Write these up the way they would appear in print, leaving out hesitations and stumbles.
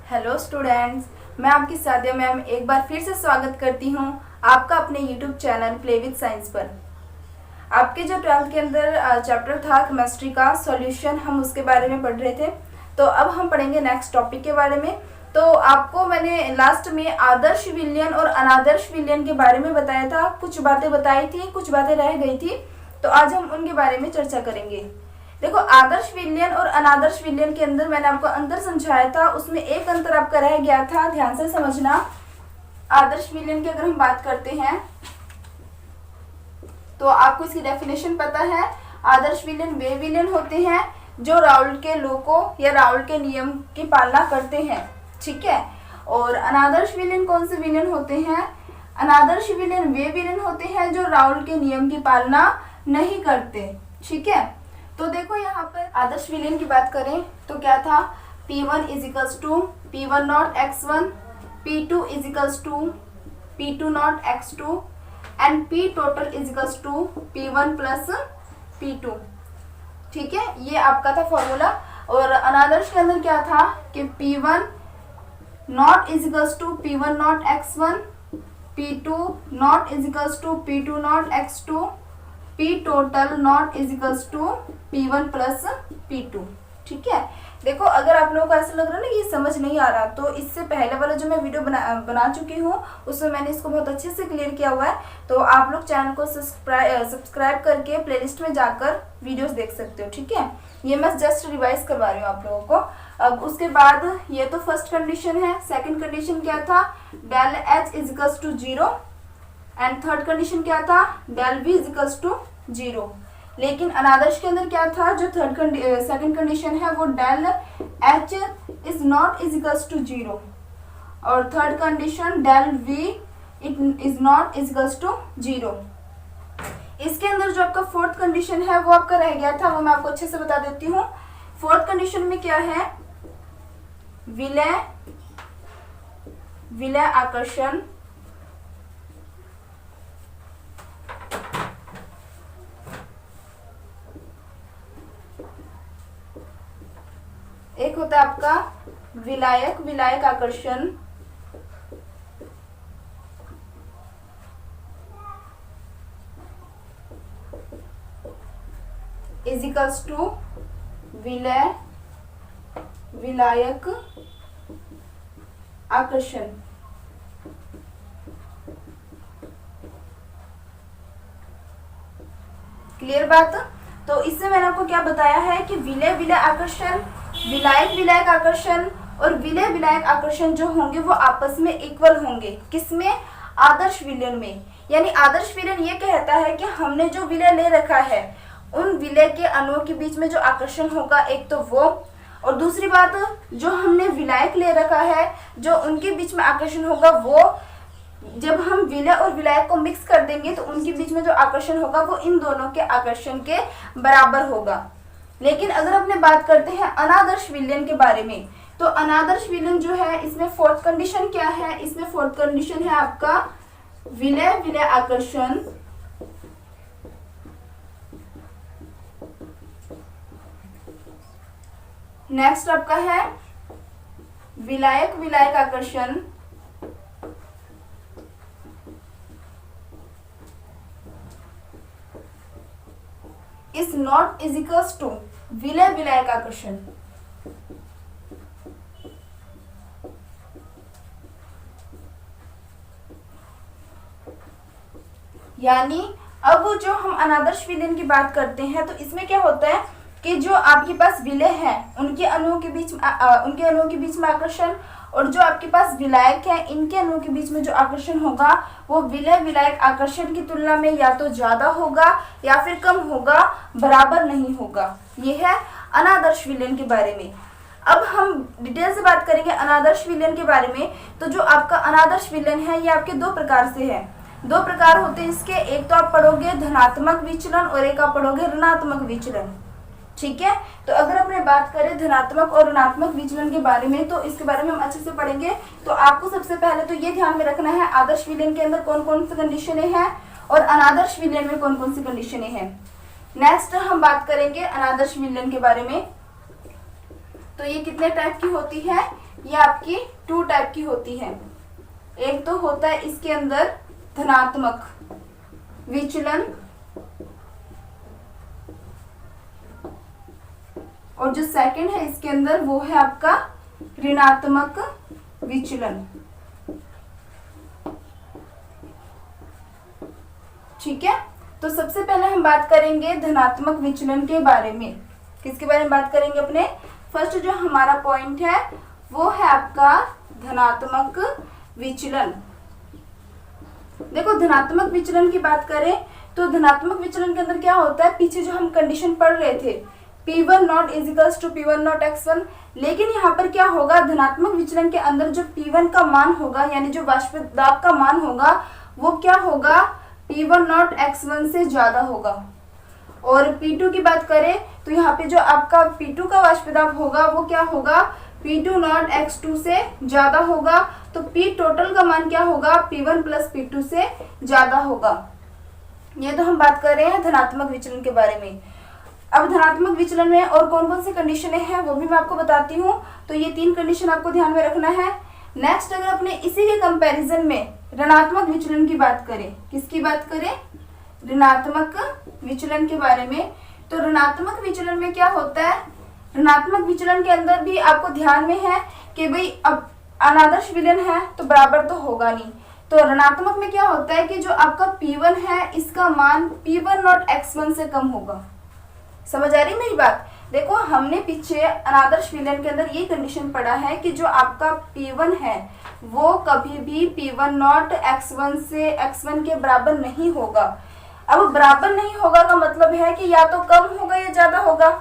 Hello students, मैं आपकी Sadia ma'am एक बार फिर से स्वागत करती हूँ आपका अपने YouTube channel play with science पर। आपके जो 12th के अंदर चैप्टर था केमिस्ट्री का सॉल्यूशन, हम उसके बारे में पढ़ रहे थे। तो अब हम पढ़ेंगे नेक्स्ट टॉपिक के बारे में। तो आपको मैंने लास्ट में आदर्श विलयन और अनादर्श विलयन के बारे में बताया था, कुछ बातें बताई थी, कुछ बातें रह गई थी। तो आज हम उनके बारे में चर्चा करेंगे। देखो, आदर्श विलयन और अनादर्श विलयन के अंदर मैंने आपको अंतर समझाया था, उसमें एक अंतर आपका रह गया था, ध्यान से समझना। आदर्श विलयन की अगर हम बात करते हैं तो आपको इसकी डेफिनेशन पता है। आदर्श विलयन वे विलयन होते हैं जो राउल के लॉ को या राउल के नियम की पालना करते हैं, ठीक है। और अनादर्श विलयन कौन से विलयन होते हैं? अनादर्श विलयन वे विलयन होते हैं जो राउल के नियम की पालना नहीं करते, ठीक है। तो देखो, यहाँ पर आदर्श विलयन की बात करें तो क्या था? P1 equals to P1 not x1, P2 equals to P2 not x2 and P total equals to P1 plus P2, ठीक है। ये आपका था फॉर्मूला। और अनादर्श के अंदर क्या था कि P1 not equals to P1 not x1, P2 not equals to P2 not x2, P total not equals to P1 plus P2, ठीक है। देखो, अगर आप लोगों को ऐसा लग रहा है ना कि ये समझ नहीं आ रहा, तो इससे पहले वाला जो मैं वीडियो बना चुकी हूँ उसमें मैंने इसको बहुत अच्छे से क्लियर किया हुआ है। तो आप लोग चैनल को सब्सक्राइब करके प्लेलिस्ट में जाकर वीडियोस देख सकते हो, ठीक है। ये मैं जस्ट रिवाइज करवा रही हूँ आप लोगों को। अब उसके बाद ये तो फर्स्ट कंडीशन है। सेकेंड कंडीशन क्या था? Del H equals to 0 and third condition क्या था? Del V equals to 0। लेकिन अनादर्श के अंदर क्या था? जो सेकंड कंडीशन है वो del H is not equals to 0 और third condition del V it is not equals to 0। इसके अंदर जो आपका फोर्थ कंडीशन है वो आपका रह गया था, वो मैं आपको अच्छे से बता देती हूँ। फोर्थ कंडीशन में क्या है? विलय आकर्षण एक होता है आपका विलायक आकर्षण इजिकल्स टू विलायक आकर्षण। क्लियर बात? तो इससे मैंने आपको क्या बताया है कि विलय आकर्षण, विलायक आकर्षण और विलायक आकर्षण जो होंगे वो आपस में इक्वल होंगे। किसमें? आदर्श विलयन में। यानी आदर्श विलयन ये कहता है कि हमने जो विलय ले रखा है उन विलय के अणुओं के बीच में जो आकर्षण होगा, एक तो वो, और दूसरी बात जो हमने विलायक ले रखा है जो उनके बीच में आकर्षण होगा, वो जब हम विलय और विलायक को मिक्स कर देंगे तो उनके बीच में जो आकर्षण होगा वो इन दोनों के आकर्षण के बराबर होगा। लेकिन अगर अपने बात करते हैं अनादर्श विलयन के बारे में, तो अनादर्श विलयन जो है इसमें फोर्थ कंडीशन क्या है? इसमें फोर्थ कंडीशन है आपका विलय आकर्षण नेक्स्ट आपका है विलायक आकर्षण इज नॉट इजिकल्स टू विलायक आकर्षण। यानी अब जो हम अनादर्श विलयन की बात करते हैं तो इसमें क्या होता है कि जो आपके पास विलय है उनके अणुओं के बीच में आकर्षण, और जो आपके पास विलायक है इनके अणुओं के बीच में जो आकर्षण होगा वो विलायक आकर्षण की तुलना में या तो ज्यादा होगा या फिर कम होगा, बराबर नहीं होगा। ये है अनादर्श विलयन के बारे में। अब हम डिटेल से बात करेंगे अनादर्श विलयन के बारे में। तो जो आपका अनादर्श विलयन है ये आपके दो प्रकार से है। दो प्रकार होते हैं इसके, एक तो आप पढ़ोगे धनात्मक विचलन और एक आप पढ़ोगे ऋणात्मक विचलन, ठीक है। तो अगर अपने बात करें धनात्मक और ऋणात्मक विचलन के बारे में तो इसके बारे में हम अच्छे से पढ़ेंगे। तो आपको सबसे पहले तो ये ध्यान में रखना है आदर्श विलयन के अंदर कौन कौन सी कंडीशनें हैं और अनादर्श विलयन में कौन कौन सी कंडीशनें हैं। नेक्स्ट हम बात करेंगे अनादर्श विलयन के बारे में। तो ये कितने टाइप की होती है? ये आपकी 2 टाइप की होती है। एक तो होता है इसके अंदर धनात्मक विचलन, और जो सेकंड है इसके अंदर वो है आपका ऋणात्मक विचलन। ठीक है, तो सबसे पहले हम बात करेंगे धनात्मक विचलन के बारे में। किसके बारे में बात करेंगे? अपने फर्स्ट जो हमारा पॉइंट है वो है आपका धनात्मक विचलन। देखो, धनात्मक विचलन की बात करें तो धनात्मक विचलन के अंदर क्या होता है, पीछे जो हम कंडीशन पढ़ रहे थे P1 not is equals to P1 not x1, लेकिन यहाँ पर क्या होगा, धनात्मक विचलन के अंदर जो P1 का मान होगा यानी जो वाष्प दाब का मान होगा वो क्या होगा, P1 नॉट x1 से ज्यादा होगा। और P2 की बात करें तो यहाँ पे जो आपका P2 का वाष्प दाब होगा वो क्या होगा, P2 नॉट x2 से ज्यादा होगा। तो P टोटल का मान क्या होगा, P1 प्लस P2 से ज्यादा होगा। ये तो हम बात कर रहे हैं धनात्मक विचलन के बारे में। अब धनात्मक विचलन में और कौन कौन सी कंडीशनें हैं वो भी मैं आपको बताती हूँ। तो ये 3 कंडीशन आपको ध्यान में रखना है। नेक्स्ट, अगर अपने इसी के कंपैरिजन में ऋणात्मक विचलन की बात करें, किसकी बात करें, ऋणात्मक विचलन के बारे में, तो ऋणात्मक विचलन में क्या होता है, ऋणात्मक विचलन के अंदर भी आपको ध्यान में है कि भाई अब अनादर्श विलयन है तो बराबर तो होगा नहीं। तो ऋणात्मक में क्या होता है कि जो आपका P1 है इसका मान P1 नॉट x1 से कम होगा। समझ आ रही मेरी बात? देखो, हमने पीछे अनादर्श विलयन के अंदर ये कंडीशन पढ़ा है कि जो आपका P1 है वो कभी भी P1 नॉट x1 से x1 के बराबर नहीं होगा। अब बराबर नहीं होगा का मतलब है कि या तो कम होगा या ज्यादा होगा।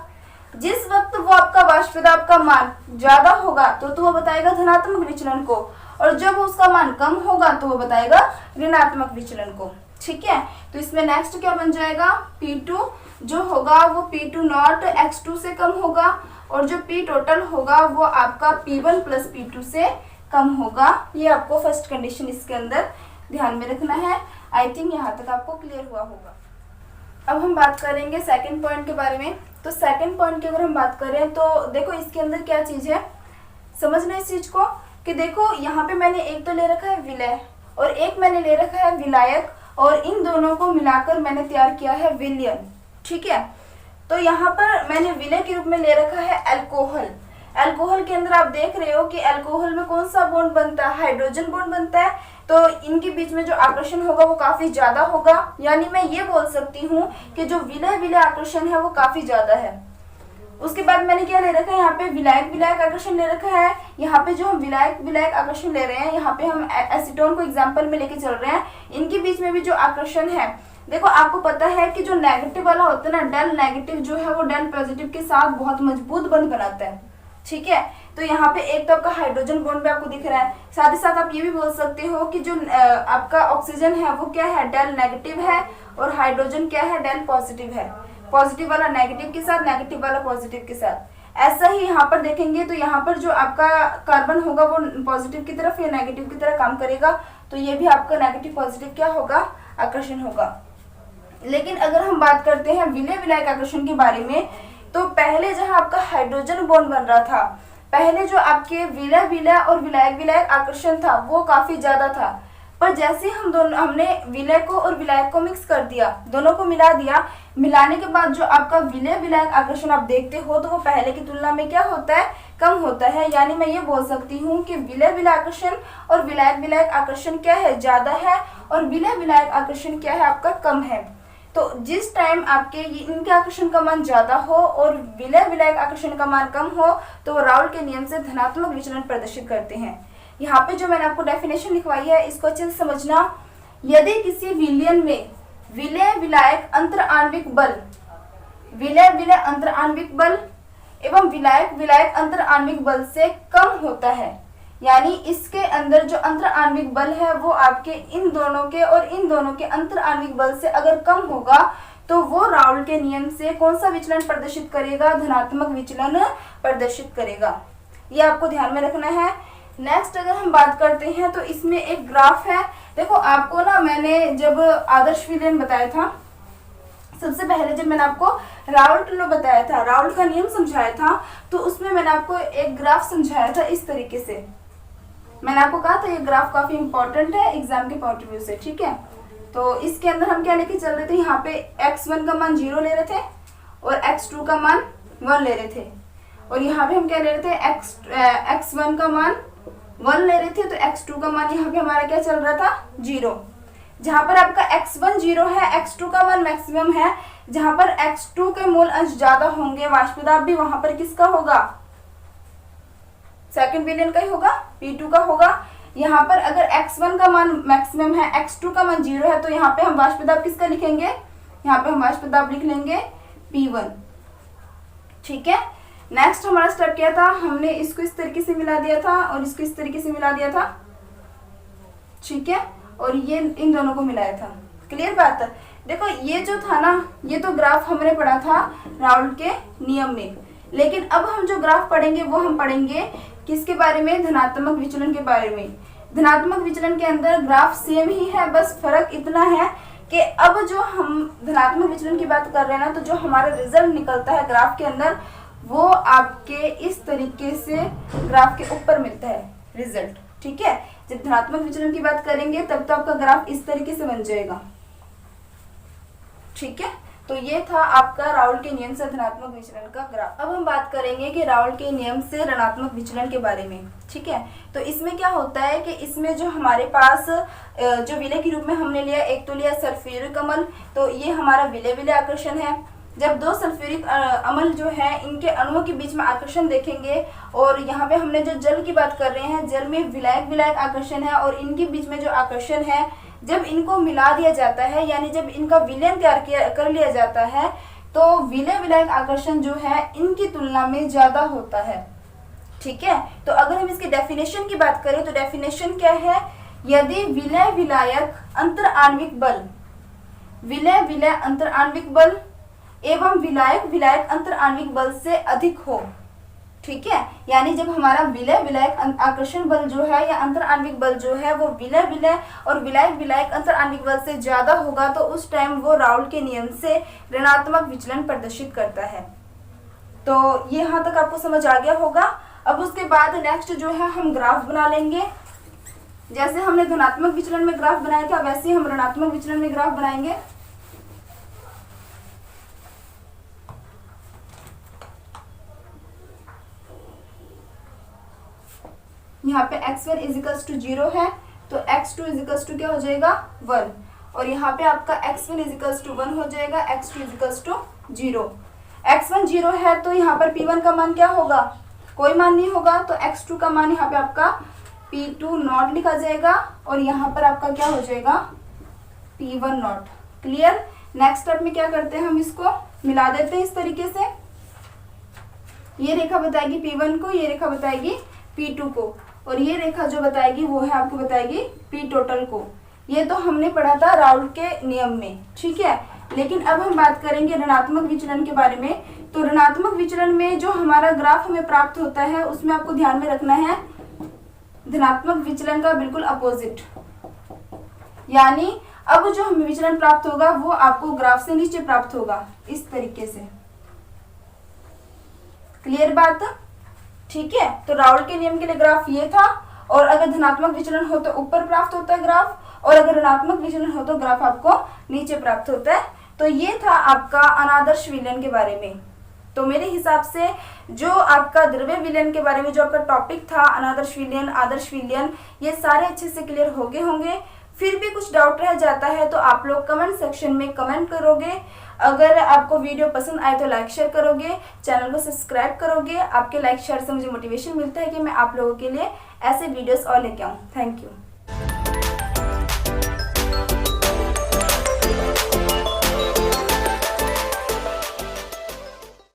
जिस वक्त वो आपका वाष्प दाब का मान ज्यादा होगा तो वो बताएगा धनात्मक विचलन को, और जब उसका मान कम होगा तो वो बताएगा ऋणात्मक विचलन को। ठीक है, तो इसमें नेक्स्ट क्या बन जाएगा, P2 जो होगा वो P2 नॉट x2 से कम होगा, और जो P टोटल होगा वो आपका P1 प्लस P2 से कम होगा। ये आपको फर्स्ट कंडीशन इसके अंदर ध्यान में रखना है। आई थिंक यहाँ तक आपको क्लियर हुआ होगा। अब हम बात करेंगे सेकंड पॉइंट के बारे में। तो सेकंड पॉइंट की अगर हम बात करें तो देखो इसके अंदर क्या चीज़ है, समझना इस चीज़ को कि देखो यहाँ पे मैंने एक तो ले रखा है विलय और एक मैंने ले रखा है विलायक, और इन दोनों को मिलाकर मैंने तैयार किया है विलयन। ठीक है, तो यहाँ पर मैंने विलय के रूप में ले रखा है अल्कोहल। अल्कोहल के अंदर आप देख रहे हो कि अल्कोहल में कौन सा बॉन्ड बनता है, हाइड्रोजन बॉन्ड बनता है। तो इनके बीच में जो आकर्षण होगा वो काफी ज्यादा होगा, यानी मैं ये बोल सकती हूँ कि जो विलय विलय आकर्षण है वो काफी ज्यादा है। उसके बाद मैंने क्या ले रखा है, यहाँ पे विलायक विलायक आकर्षण ले रखा है। यहाँ पे जो हम विलायक विलायक आकर्षण ले रहे हैं, यहाँ पे हम एसीटोन को एग्जाम्पल में लेके चल रहे हैं। इनके बीच में भी जो आकर्षण है, देखो आपको पता है कि जो नेगेटिव वाला होता है ना, डेल नेगेटिव जो है वो डेल पॉजिटिव के साथ बहुत मजबूत बंध बनाता है। ठीक है, तो यहाँ पे एक तो आपका हाइड्रोजन बॉन्ड भी आपको दिख रहा है, साथ ही साथ आप ये भी बोल सकते हो कि जो आपका ऑक्सीजन है वो क्या है, डेल नेगेटिव है, और हाइड्रोजन क्या है, डेल पॉजिटिव है। पॉजिटिव वाला नेगेटिव के साथ, नेगेटिव वाला पॉजिटिव के साथ। ऐसा ही यहाँ पर देखेंगे तो यहाँ पर जो आपका कार्बन होगा वो पॉजिटिव की तरफ या नेगेटिव की तरह काम करेगा, तो ये भी आपका नेगेटिव पॉजिटिव क्या होगा, आकर्षण होगा। लेकिन अगर हम बात करते हैं विलय विलायक आकर्षण के बारे में, तो पहले जहाँ आपका हाइड्रोजन बॉन्ड बन रहा था, पहले जो आपके विलय विलय और विलायक विलायक आकर्षण था वो काफी ज्यादा था। पर जैसे हमने विलय को और विलायक को मिक्स कर दिया, दोनों को मिला दिया, मिलाने के बाद जो आपका विलय विलायक आकर्षण आप देखते हो तो वो पहले की तुलना में क्या होता है, कम होता है। यानी मैं ये बोल सकती हूँ कि विलय विलय आकर्षण और विलायक विलायक आकर्षण क्या है, ज्यादा है, और विलय विलायक आकर्षण क्या है, आपका कम है। तो जिस टाइम आपके इनके आकर्षण का मान ज्यादा हो और विलय विलायक आकर्षण का मान कम हो तो वो राउल के नियम से धनात्मक विचलन प्रदर्शित करते हैं। यहाँ पे जो मैंने आपको डेफिनेशन लिखवाई है इसको अच्छे से समझना। यदि किसी विलयन में विलय विलायक अंतर आणविक बल, विलय विलय अंतर आणविक बल एवं विलायक विलायक अंतर आणविक बल से कम होता है, यानी इसके अंदर जो अंतर आणविक बल है वो आपके इन दोनों के और इन दोनों के अंतर आणविक बल से अगर कम होगा तो वो राउल के नियम से कौन सा विचलन प्रदर्शित करेगा, धनात्मक विचलन प्रदर्शित करेगा। ये आपको ध्यान में रखना है। नेक्स्ट अगर हम बात करते हैं तो इसमें एक ग्राफ है। देखो आपको ना मैंने जब आदर्श विलयन बताया था, सबसे पहले जब मैंने आपको राउल्ट ने बताया था, राउल्ट का नियम समझाया था, तो उसमें मैंने आपको एक ग्राफ समझाया था इस तरीके से। मैंने आपको कहा था ये ग्राफ काफी इंपॉर्टेंट है एग्जाम के पॉइंट ऑफ व्यू से, ठीक है। तो इसके अंदर हम क्या लेके चल रहे थे, यहाँ पे x1 का मान 0 ले रहे थे और x2 का मान 1 ले रहे थे, और यहाँ पे हम क्या ले रहे थे, x1 का मान 1 ले रहे थे, तो x2 का मान यहाँ पे हमारा क्या चल रहा था, 0। जहाँ पर आपका x1 0 है, x2 का मान मैक्सिमम है, जहाँ पर x2 के मूल अंश ज्यादा होंगे, वाष्पदाब भी वहां पर किसका होगा, सेकंड विलेन का ही होगा, P2 का होगा। यहाँ पर अगर x1 का मान मैक्सिमम है, x2 का मान 0 है, तो यहाँ पे हम वाष्पदाब किसका लिखेंगे, यहाँ पे हम वाष्पदाब लिख लेंगे P1, ठीक है। नेक्स्ट हमारा स्टेप क्या था, हमने इसको इस तरीके से मिला दिया था और इसको इस तरीके से मिला दिया था, ठीक है, और ये इन दोनों को मिलाया था। क्लियर बात है। देखो ये जो था ना, ये तो ग्राफ हमने पढ़ा था राउल्ट के नियम में, लेकिन अब हम जो ग्राफ पढ़ेंगे वो हम पढ़ेंगे किसके बारे में, धनात्मक विचलन के बारे में। धनात्मक विचलन के अंदर ग्राफ सेम ही है, बस फर्क इतना है कि अब जो हम धनात्मक विचलन की बात कर रहे हैं ना, तो जो हमारा रिजल्ट निकलता है ग्राफ के अंदर, वो आपके इस तरीके से ग्राफ के ऊपर मिलता है रिजल्ट, ठीक है। जब धनात्मक विचलन की बात करेंगे तब तो आपका ग्राफ इस तरीके से बन जाएगा, ठीक है। तो ये था आपका राउल्ट के नियम से धनात्मक विचलन का ग्राफ। अब हम बात करेंगे कि राउल्ट के नियम से ऋणात्मक विचलन के बारे में, ठीक है। तो इसमें क्या होता है कि इसमें जो हमारे पास जो विलय के रूप में हमने लिया, एक तो लिया सल्फ्यूरिक अम्ल, तो ये हमारा विलय विलय आकर्षण है। जब दो सल्फ्यूरिक अम्ल जो है इनके अणुओं के बीच में आकर्षण देखेंगे, और यहाँ पे हमने जो जल की बात कर रहे हैं, जल में विलायक विलायक आकर्षण है, और इनके बीच में जो आकर्षण है, जब इनको मिला दिया जाता है, यानी जब इनका विलयन कर लिया जाता है, तो विलय विलायक आकर्षण जो है इनकी तुलना में ज्यादा होता है, ठीक है। तो अगर हम इसकी डेफिनेशन की बात करें तो डेफिनेशन क्या है, यदि विलय विलायक अंतर आणविक बल, विलय विलय अंतर आणविक बल एवं विलायक विलायक अंतर आणविक बल से अधिक हो, ठीक है, यानी जब हमारा विलय विलायक आकर्षण बल जो है या अंतर आणविक बल जो है वो विलय विलय और विलायक विलायक अंतर आणविक बल से ज्यादा होगा, तो उस टाइम वो राउल्ट के नियम से ऋणात्मक विचलन प्रदर्शित करता है। तो ये यहाँ तक आपको समझ आ गया होगा। अब उसके बाद नेक्स्ट जो है हम ग्राफ बना लेंगे। जैसे हमने धनात्मक विचलन में ग्राफ बनाया था, वैसे ही हम ऋणात्मक विचलन में ग्राफ बनाएंगे। यहाँ पे x1 इजिकल्स टू 0 है, तो x2 इजिकल्स टू क्या हो जाएगा 1, और यहाँ पे आपका x1 इजिकल्स टू 1 हो जाएगा, x2 इजिकल्स टू 0। x1 0 है तो यहाँ पर P1 का मान क्या होगा, कोई मान नहीं होगा, तो x2 का मान यहाँ पे आपका P2 नॉट लिखा जाएगा, और यहाँ पर आपका क्या हो जाएगा P1 not. Clear. Next step में क्या करते हैं, हम इसको मिला देते हैं इस तरीके से। ये रेखा बताएगी P1 को, ये रेखा बताएगी P2 को, और ये रेखा जो बताएगी वो है आपको बताएगी P टोटल को। ये तो हमने पढ़ा था राउल्ट के नियम में, ठीक है। लेकिन अब हम बात करेंगे ऋणात्मक विचलन के बारे में। तो ऋणात्मक विचलन में जो हमारा ग्राफ हमें प्राप्त होता है उसमें आपको ध्यान में रखना है धनात्मक विचलन का बिल्कुल अपोजिट, यानी अब जो हमें विचलन प्राप्त होगा वो आपको ग्राफ से नीचे प्राप्त होगा इस तरीके से। क्लियर बात, ठीक है। तो राउल्ट के नियम के लिए ग्राफ ये था, और अगर धनात्मक विचलन हो तो ऊपर प्राप्त होता है ग्राफ, और अगर ऋणात्मक विचलन हो तो ग्राफ आपको नीचे प्राप्त होता है। तो ये था आपका अनादर्श विलयन के बारे में। तो मेरे हिसाब से जो आपका द्रव्य विलयन के बारे में जो आपका टॉपिक था अनादर्श विलयन आदर्श विलयन, ये सारे अच्छे से क्लियर हो गए होंगे। फिर भी कुछ डाउट रह जाता है तो आप लोग कमेंट सेक्शन में कमेंट करोगे। अगर आपको वीडियो पसंद आए तो लाइक शेयर करोगे, चैनल को सब्सक्राइब करोगे। आपके लाइक शेयर से मुझे मोटिवेशन मिलता है कि मैं आप लोगों के लिए ऐसे वीडियोस और लेके आऊँ। Thank you.